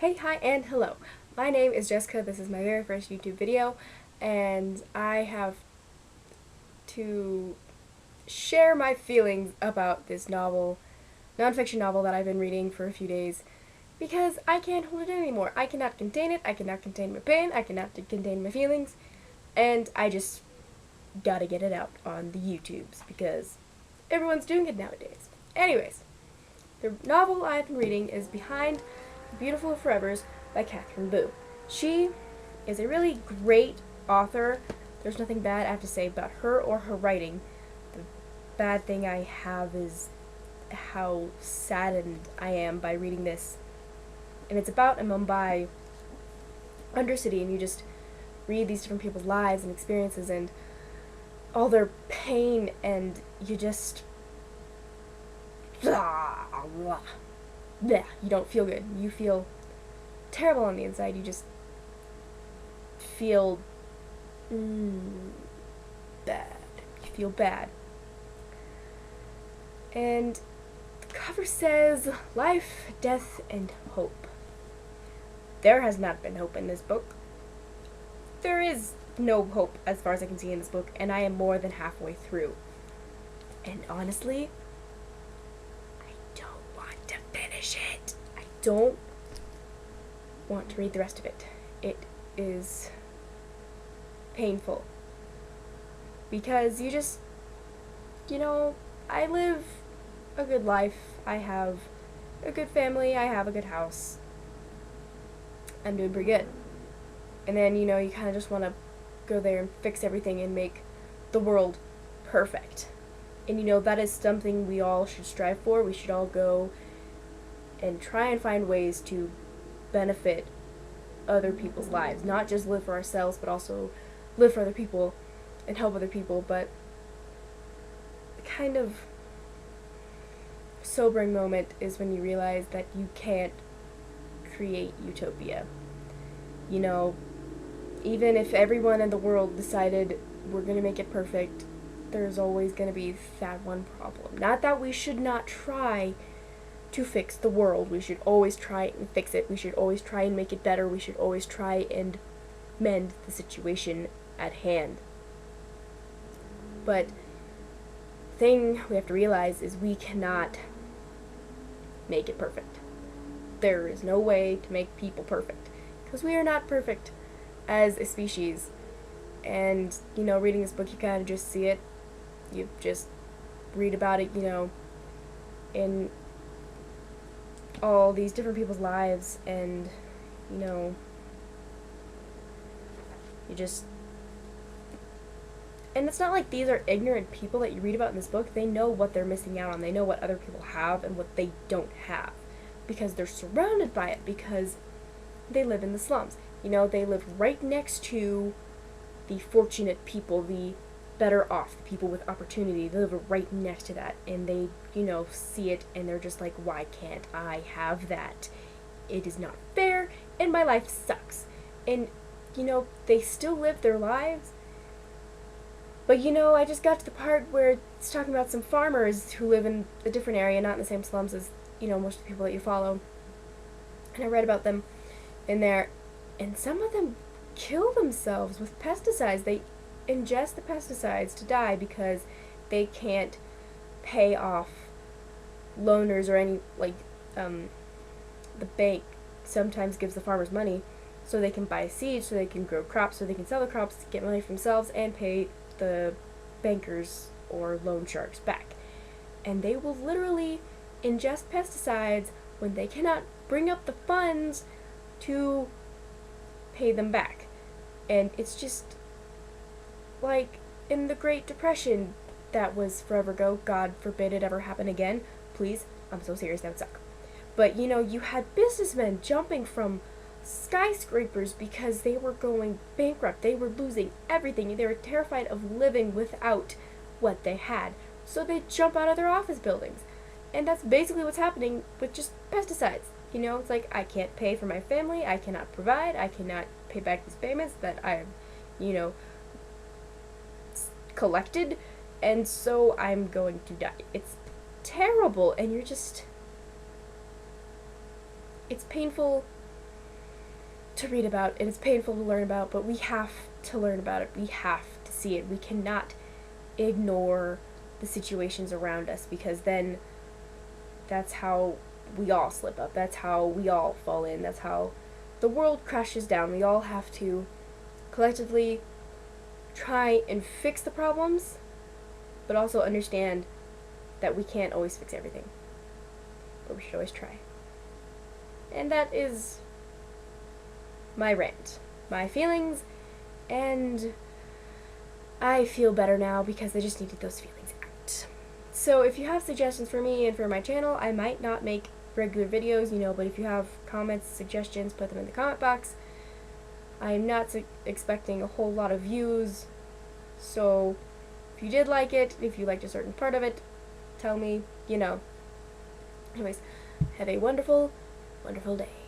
Hey, hi, and hello. My name is Jessica. This is my very first YouTube video, and I have to share my feelings about this nonfiction novel that I've been reading for a few days because I can't hold it in anymore. I cannot contain it. I cannot contain my pain. I cannot contain my feelings, and I just gotta get it out on the YouTubes because everyone's doing it nowadays. Anyways, the novel I've been reading is Behind the Beautiful Forevers by Catherine Boo. She is a really great author. There's nothing bad I have to say about her or her writing. The bad thing I have is how saddened I am by reading this. And it's about a Mumbai undercity, and you just read these different people's lives and experiences and all their pain, and you just you don't feel good. You feel terrible on the inside. You just feel bad. You feel bad. And the cover says, "Life, Death, and Hope." There has not been hope in this book. There is no hope as far as I can see in this book, and I am more than halfway through. And honestly, I don't want to finish it. I don't want to read the rest of it. It is painful. Because I live a good life. I have a good family. I have a good house. I'm doing pretty good. And then, you kind of just want to go there and fix everything and make the world perfect. And, that is something we all should strive for. We should all go and try and find ways to benefit other people's lives. Not just live for ourselves, but also live for other people and help other people. But the kind of sobering moment is when you realize that you can't create utopia. Even if everyone in the world decided we're going to make it perfect, there's always going to be that one problem. Not that we should not try to fix the world. We should always try and fix it. We should always try and make it better. We should always try and mend the situation at hand. But the thing we have to realize is we cannot make it perfect. There is no way to make people perfect, because we are not perfect as a species. And, reading this book, you kind of just see it. You just read about it, in all these different people's lives, and, you just... And it's not like these are ignorant people that you read about in this book. They know what they're missing out on. They know what other people have and what they don't have, because they're surrounded by it, because they live in the slums. They live right next to the fortunate people, the better off, the people with opportunity. They live right next to that, and they, see it, and they're just like, why can't I have that? It is not fair, and my life sucks. And, they still live their lives. But, I just got to the part where it's talking about some farmers who live in a different area, not in the same slums as, most of the people that you follow. And I read about them in there, and some of them kill themselves with pesticides. They ingest the pesticides to die because they can't pay off loaners or any, the bank sometimes gives the farmers money so they can buy seeds, so they can grow crops, so they can sell the crops, get money for themselves, and pay the bankers or loan sharks back. And they will literally ingest pesticides when they cannot bring up the funds to pay them back. And it's just like in the Great Depression that was forever ago. God forbid it ever happen again. Please, I'm so serious, that would suck. But you had businessmen jumping from skyscrapers because they were going bankrupt. They were losing everything. They were terrified of living without what they had. So they jump out of their office buildings. And that's basically what's happening with just pesticides. It's like, I can't pay for my family, I cannot provide, I cannot pay back these payments that I've, collected, and so I'm going to die. It's terrible, and it's painful to read about. It is painful to learn about, but we have to learn about it. We have to see it. We cannot ignore the situations around us, because then that's how we all slip up. That's how we all fall in. That's how the world crashes down. We all have to collectively try and fix the problems, but also understand that we can't always fix everything. But we should always try. And that is my rant, my feelings, and I feel better now because I just needed those feelings out. So if you have suggestions for me and for my channel, I might not make regular videos, but if you have comments, suggestions, put them in the comment box. I'm not expecting a whole lot of views, so if you did like it, if you liked a certain part of it, tell me, Anyways, have a wonderful, wonderful day.